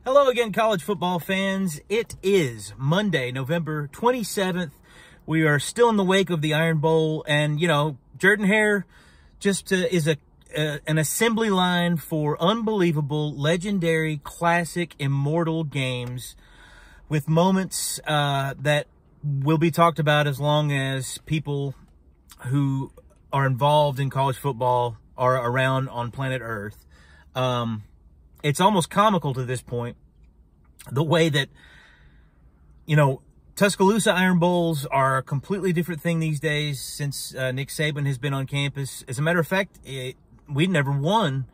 Hello again, college football fans. It is Monday, November 27th. We are still in the wake of the Iron Bowl, and, you know, Jordan-Hare just is an assembly line for unbelievable, legendary, classic, immortal games with moments that will be talked about as long as people who are involved in college football are around on planet Earth. It's almost comical to this point, the way that, you know, Tuscaloosa Iron Bowls are a completely different thing these days since Nick Saban has been on campus. As a matter of fact, we'd never won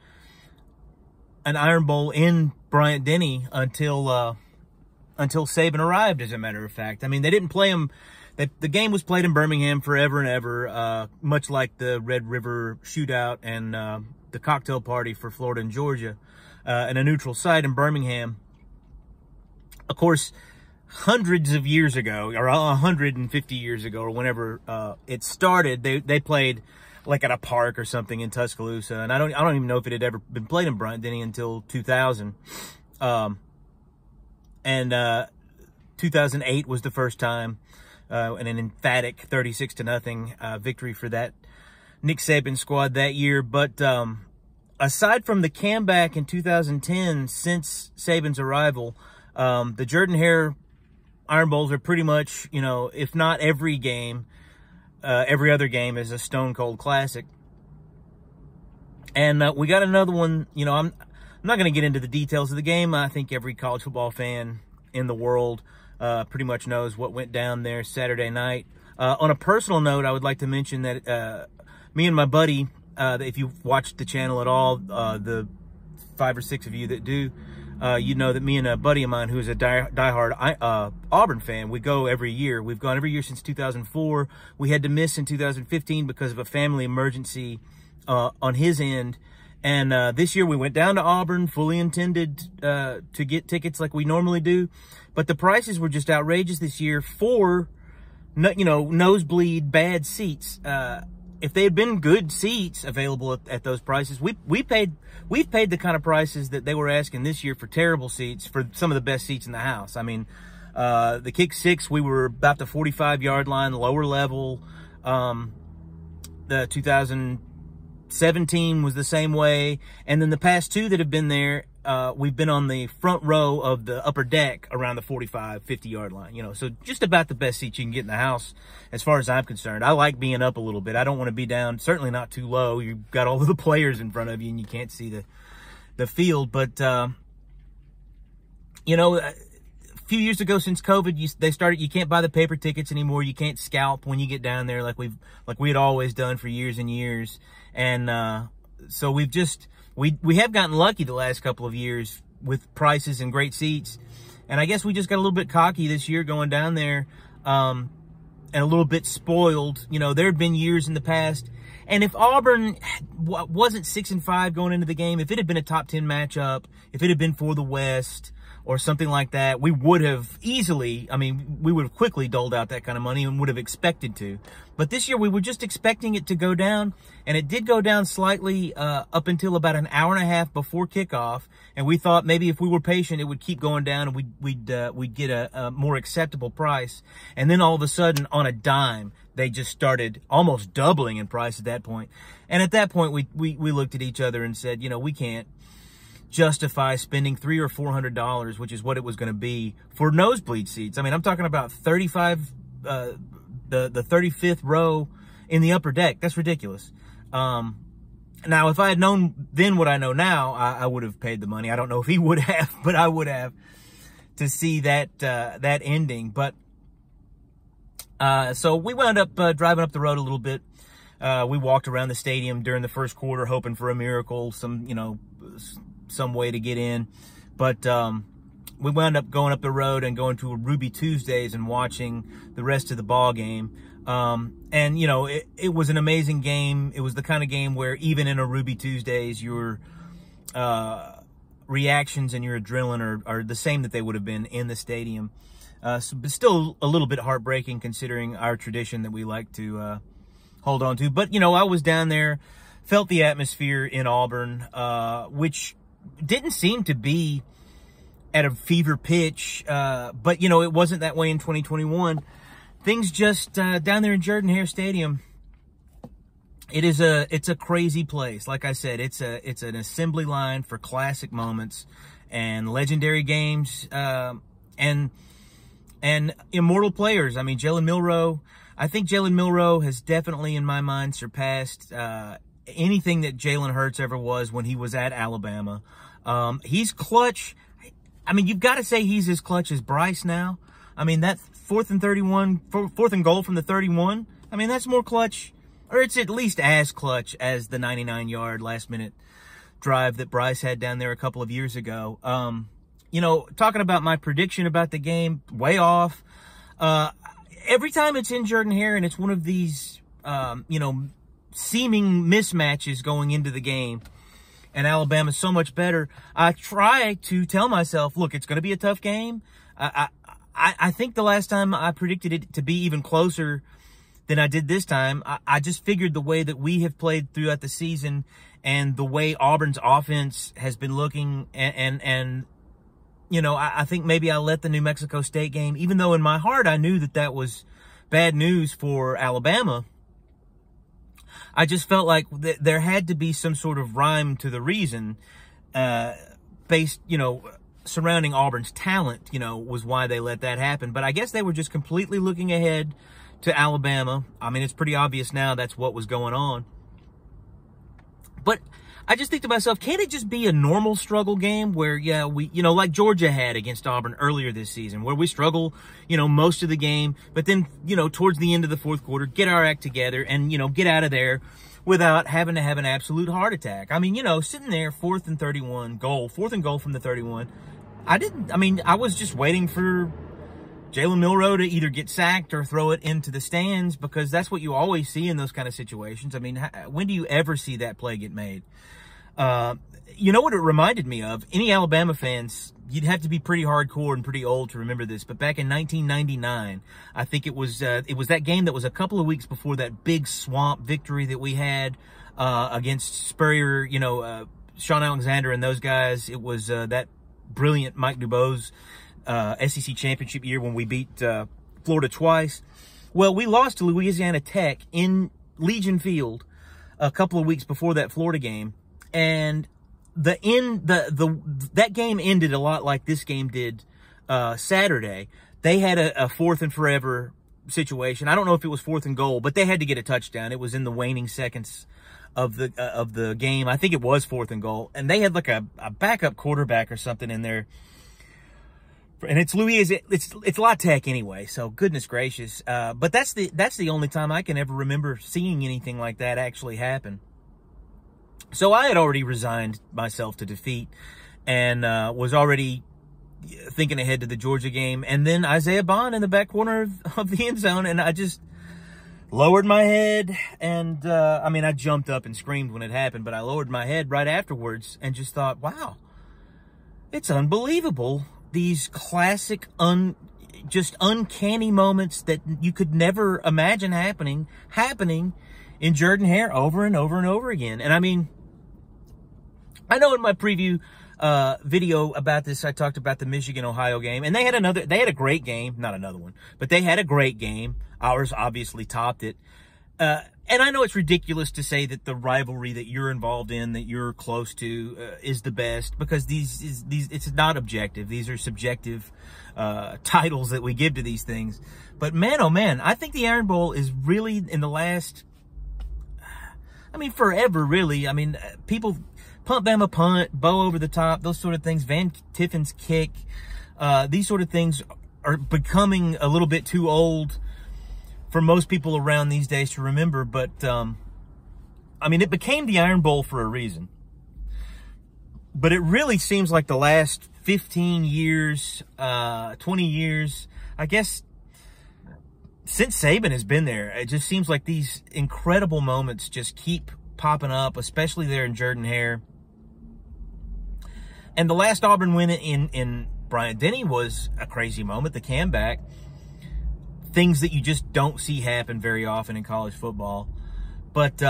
an Iron Bowl in Bryant-Denny until Saban arrived, as a matter of fact. I mean, they didn't play them. The game was played in Birmingham forever and ever, much like the Red River Shootout and the cocktail party for Florida and Georgia, in a neutral site in Birmingham. Of course, hundreds of years ago, or 150 years ago, or whenever it started, they played like at a park or something in Tuscaloosa, and I don't even know if it had ever been played in Bryant-Denny until 2000. And 2008 was the first time, and an emphatic 36-0 victory for that Nick Saban squad that year. But aside from the comeback in 2010, since Saban's arrival, the Jordan-Hare Iron Bowls are pretty much, you know, if not every game, every other game is a stone cold classic. And we got another one. You know, I'm not going to get into the details of the game. I think every college football fan in the world pretty much knows what went down there Saturday night. On a personal note, I would like to mention that me and my buddy, if you've watched the channel at all, the 5 or 6 of you that do, you know that me and a buddy of mine who is a diehard Auburn fan, we go every year. We've gone every year since 2004. We had to miss in 2015 because of a family emergency on his end. And this year we went down to Auburn, fully intended to get tickets like we normally do. But the prices were just outrageous this year for, you know, nosebleed bad seats. If they had been good seats available at those prices, we've paid the kind of prices that they were asking this year for terrible seats, for some of the best seats in the house. I mean, the kick six, we were about the 45-yard line, lower level. The 2017 was the same way. And then the past two that have been there, we've been on the front row of the upper deck around the 45, 50-yard line, you know, so just about the best seats you can get in the house as far as I'm concerned. I like being up a little bit. I don't want to be down, certainly not too low. You've got all of the players in front of you and you can't see the field. But, you know, a few years ago since COVID, they started, you can't buy the paper tickets anymore. You can't scalp when you get down there like we had always done for years and years. And so we've just... We have gotten lucky the last couple of years with prices and great seats. And I guess we just got a little bit cocky this year going down there, and a little bit spoiled. You know, there had been years in the past. And if Auburn wasn't 6-5 going into the game, if it had been a top 10 matchup, if it had been for the West or something like that, we would have easily, I mean, we would have quickly doled out that kind of money and would have expected to. But this year we were just expecting it to go down, and it did go down slightly up until about an hour and a half before kickoff. And we thought maybe if we were patient, it would keep going down and we'd get a more acceptable price. And then all of a sudden, on a dime, they just started almost doubling in price at that point. And at that point, we looked at each other and said, you know, we can't justify spending $300 or $400, which is what it was going to be for nosebleed seats. I mean, I'm talking about 35, the 35th row in the upper deck. That's ridiculous. Now, if I had known then what I know now, I would have paid the money. I don't know if he would have, but I would have, to see that ending. But so we wound up driving up the road a little bit. We walked around the stadium during the first quarter, hoping for a miracle, some way to get in. But we wound up going up the road and going to a Ruby Tuesdays and watching the rest of the ball game. And, you know, it was an amazing game. It was the kind of game where even in a Ruby Tuesdays, your reactions and your adrenaline are the same that they would have been in the stadium. But still a little bit heartbreaking considering our tradition that we like to hold on to. But, you know, I was down there, felt the atmosphere in Auburn, which didn't seem to be at a fever pitch. But, you know, it wasn't that way in 2021. Things just, down there in Jordan-Hare Stadium, it's a crazy place. Like I said, it's an assembly line for classic moments and legendary games, and immortal players. I mean, Jalen Milroe, I think Jalen Milroe has definitely, in my mind, surpassed, anything that Jalen Hurts ever was when he was at Alabama. He's clutch. I mean, you've got to say he's as clutch as Bryce now. I mean, that fourth and goal from the 31, I mean, that's more clutch, or it's at least as clutch as the 99-yard last-minute drive that Bryce had down there a couple of years ago. You know, talking about my prediction about the game, way off. Every time it's in Jordan-Hare and it's one of these, you know, seeming mismatches going into the game, and Alabama's so much better, I try to tell myself, look, it's going to be a tough game. I think the last time I predicted it to be even closer than I did this time. I just figured the way that we have played throughout the season and the way Auburn's offense has been looking, and you know, I think maybe I let the New Mexico State game, even though in my heart I knew that that was bad news for Alabama, I just felt like there had to be some sort of rhyme to the reason, based, you know, surrounding Auburn's talent, you know, was why they let that happen. But I guess they were just completely looking ahead to Alabama. I mean, it's pretty obvious now that's what was going on. But I just think to myself, can't it just be a normal struggle game where, yeah, we, you know, like Georgia had against Auburn earlier this season, where we struggle, you know, most of the game, but then, you know, towards the end of the fourth quarter, get our act together and, you know, get out of there without having to have an absolute heart attack. I mean, you know, sitting there, 4th and goal from the 31. I was just waiting for Jalen Milroe to either get sacked or throw it into the stands, because that's what you always see in those kind of situations. I mean, when do you ever see that play get made? You know what it reminded me of? Any Alabama fans, you'd have to be pretty hardcore and pretty old to remember this, but back in 1999, I think it was that game that was a couple of weeks before that big swamp victory that we had, against Spurrier, you know, Sean Alexander and those guys. It was, that brilliant Mike Dubose, SEC championship year when we beat, Florida twice. Well, we lost to Louisiana Tech in Legion Field a couple of weeks before that Florida game. And that game ended a lot like this game did Saturday. They had a 4th and forever situation. I don't know if it was 4th and goal, but they had to get a touchdown. It was in the waning seconds of the game. I think it was 4th and goal, and they had like a backup quarterback or something in there. And it's it's La Tech anyway, so goodness gracious. But that's the only time I can ever remember seeing anything like that actually happen. So I had already resigned myself to defeat and was already thinking ahead to the Georgia game. And then Isaiah Bond in the back corner of the end zone, and I just lowered my head. And, I mean, I jumped up and screamed when it happened, but I lowered my head right afterwards and just thought, wow, it's unbelievable. These classic, just uncanny moments that you could never imagine happening in Jordan-Hare over and over and over again. And I mean, I know in my preview video about this, I talked about the Michigan-Ohio game, and they had a great game, not another one, but they had a great game. Ours obviously topped it. And I know it's ridiculous to say that the rivalry that you're involved in, that you're close to, is the best, because it's not objective. These are subjective titles that we give to these things. But man, oh man, I think the Iron Bowl is really in the last, I mean, forever, really. I mean, people punt Bama punt, Bo over the top, those sort of things, Van Tiffin's kick, these sort of things are becoming a little bit too old for most people around these days to remember. But, I mean, it became the Iron Bowl for a reason. But it really seems like the last 15 years, 20 years, I guess, since Saban has been there, it just seems like these incredible moments just keep popping up, especially there in Jordan-Hare. And the last Auburn win in Bryant-Denny was a crazy moment, the comeback. Things that you just don't see happen very often in college football. But,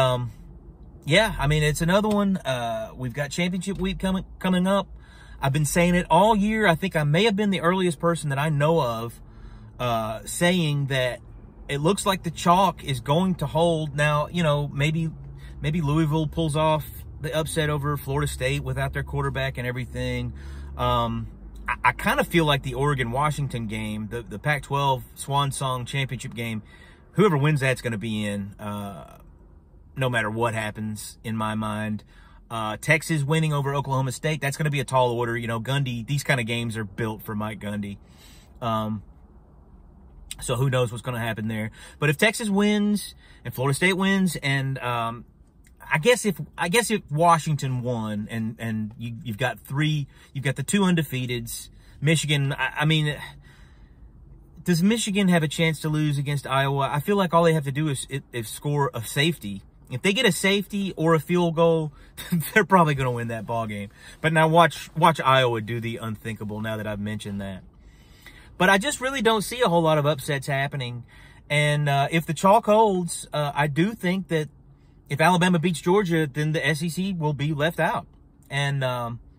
yeah, I mean, it's another one. We've got championship week coming up. I've been saying it all year. I think I may have been the earliest person that I know of saying that it looks like the chalk is going to hold. Now, you know, maybe Louisville pulls off the upset over Florida State without their quarterback and everything. I kind of feel like the Oregon-Washington game, the Pac-12 Swan Song Championship game, whoever wins that's going to be in, no matter what happens, in my mind. Texas winning over Oklahoma State, that's going to be a tall order. You know, Gundy, these kind of games are built for Mike Gundy. So who knows what's going to happen there. But if Texas wins and Florida State wins, and I guess if Washington won and you've got the 2 undefeateds, Michigan, I mean, does Michigan have a chance to lose against Iowa? I feel like all they have to do is score a safety. If they get a safety or a field goal, they're probably going to win that ball game. But now watch Iowa do the unthinkable now that I've mentioned that. But I just really don't see a whole lot of upsets happening. And if the chalk holds, I do think that if Alabama beats Georgia, then the SEC will be left out. And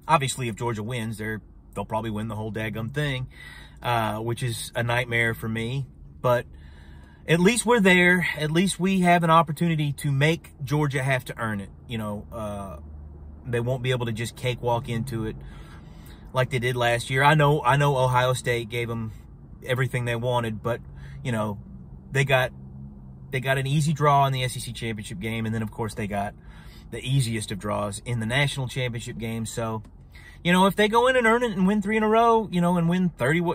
obviously, if Georgia wins, they'll probably win the whole daggum thing, which is a nightmare for me. But at least we're there. At least we have an opportunity to make Georgia have to earn it. You know, they won't be able to just cakewalk into it like they did last year. I know Ohio State gave them everything they wanted, but, you know, they got an easy draw in the SEC championship game, and then, of course, they got the easiest of draws in the national championship game. So, you know, if they go in and earn it and win 3 in a row, you know, and win 30,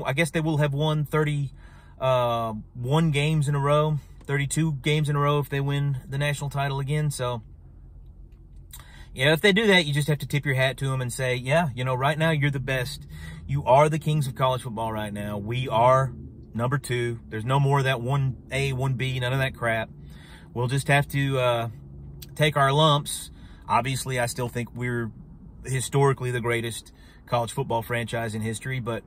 I guess they will have won 31 games in a row, 32 games in a row if they win the national title again. So, yeah, if they do that, you just have to tip your hat to them and say, yeah, you know, right now you're the best. You are the kings of college football right now. We are number 2. There's no more of that 1A, 1B, none of that crap. We'll just have to take our lumps. Obviously, I still think we're historically the greatest college football franchise in history, but,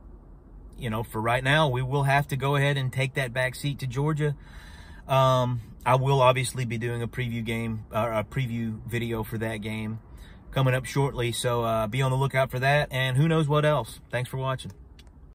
you know, for right now, we will have to go ahead and take that back seat to Georgia. I will obviously be doing a preview video for that game coming up shortly, so be on the lookout for that, and who knows what else. Thanks for watching.